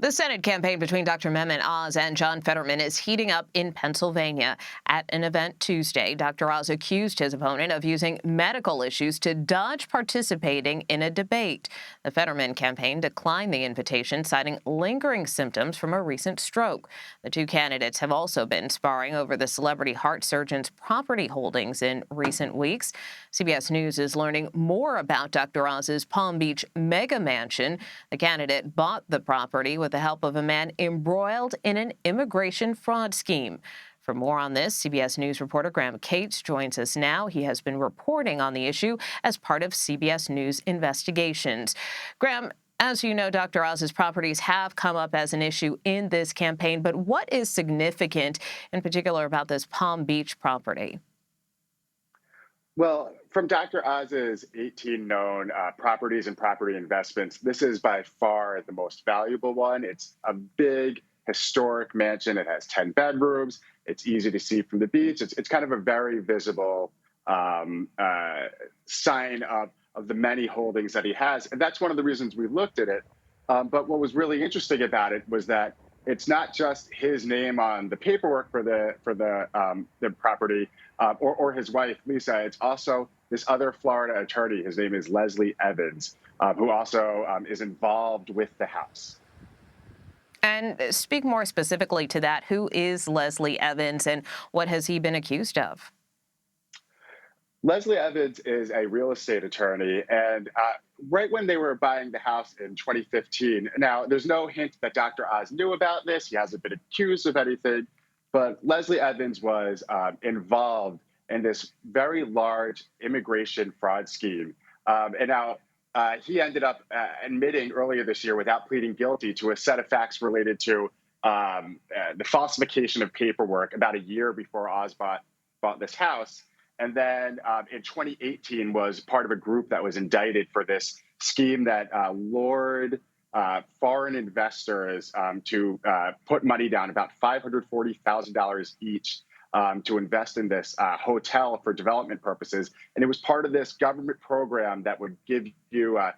The Senate campaign between Dr. Mehmet Oz and John Fetterman is heating up in Pennsylvania. At an event Tuesday, Dr. Oz accused his opponent of using medical issues to dodge participating in a debate. The Fetterman campaign declined the invitation, citing lingering symptoms from a recent stroke. The two candidates have also been sparring over the celebrity heart surgeon's property holdings in recent weeks. CBS News is learning more about Dr. Oz's Palm Beach mega mansion. The candidate bought the property with the help of a man embroiled in an immigration fraud scheme. For more on this, CBS News reporter Graham Cates joins us now. He has been reporting on the issue as part of CBS News investigations. Graham, as you know, Dr. Oz's properties have come up as an issue in this campaign, but what is significant in particular about this Palm Beach property? Well, from Dr. Oz's 18 known properties and property investments, this is by far the most valuable one. It's a big historic mansion. It has 10 bedrooms. It's easy to see from the beach. It's kind of a very visible sign of the many holdings that he has. And that's one of the reasons we looked at it. But what was really interesting about it was that it's not just his name on the paperwork for the property or his wife, Lisa. It's also this other Florida attorney. His name is Leslie Evans, who also is involved with the house. And speak more specifically to that. Who is Leslie Evans and what has he been accused of? Leslie Evans is a real estate attorney, and right when they were buying the house in 2015, now there's no hint that Dr. Oz knew about this. He hasn't been accused of anything, but Leslie Evans was involved in this very large immigration fraud scheme. And now he ended up admitting earlier this year without pleading guilty to a set of facts related to the falsification of paperwork about a year before Oz bought this house. And then in 2018 was part of a group that was indicted for this scheme that lured foreign investors to put money down, about $540,000 each, to invest in this hotel for development purposes. And it was part of this government program that would give you a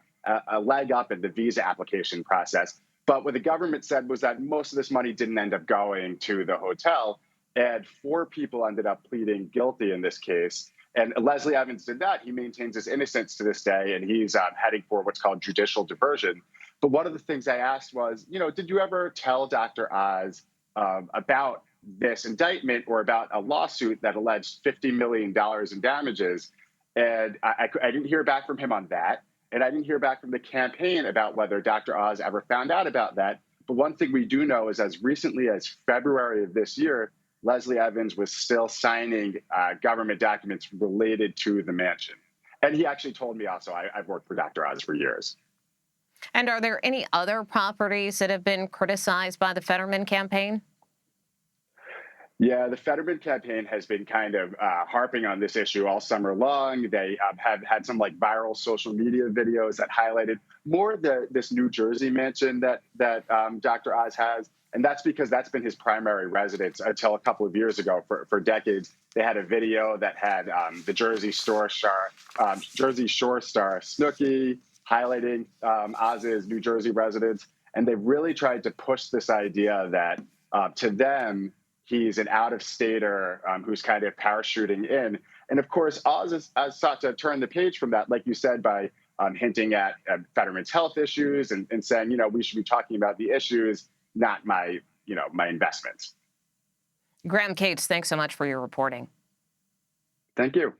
leg up in the visa application process. But what the government said was that most of this money didn't end up going to the hotel. And 4 people ended up pleading guilty in this case. And Leslie Evans did that. He maintains his innocence to this day, and he's heading for what's called judicial diversion. But one of the things I asked was, did you ever tell Dr. Oz about this indictment or about a lawsuit that alleged $50 million in damages? And I didn't hear back from him on that. And I didn't hear back from the campaign about whether Dr. Oz ever found out about that. But one thing we do know is as recently as February of this year, Leslie Evans was still signing government documents related to the mansion. And he actually told me also, I've worked for Dr. Oz for years. And are there any other properties that have been criticized by the Fetterman campaign? Yeah, the Fetterman campaign has been kind of harping on this issue all summer long. They have had some viral social media videos that highlighted more this New Jersey mansion that Dr. Oz has. And that's because that's been his primary residence until a couple of years ago. For decades, they had a video that had the Jersey Shore star Snooki highlighting Oz's New Jersey residence. And they've really tried to push this idea that to them, he's an out-of-stater who's kind of parachuting in. And of course, Oz has sought to turn the page from that, like you said, by hinting at Fetterman's health issues and saying, we should be talking about the issues, not my investments. Graham Cates, thanks so much for your reporting. Thank you.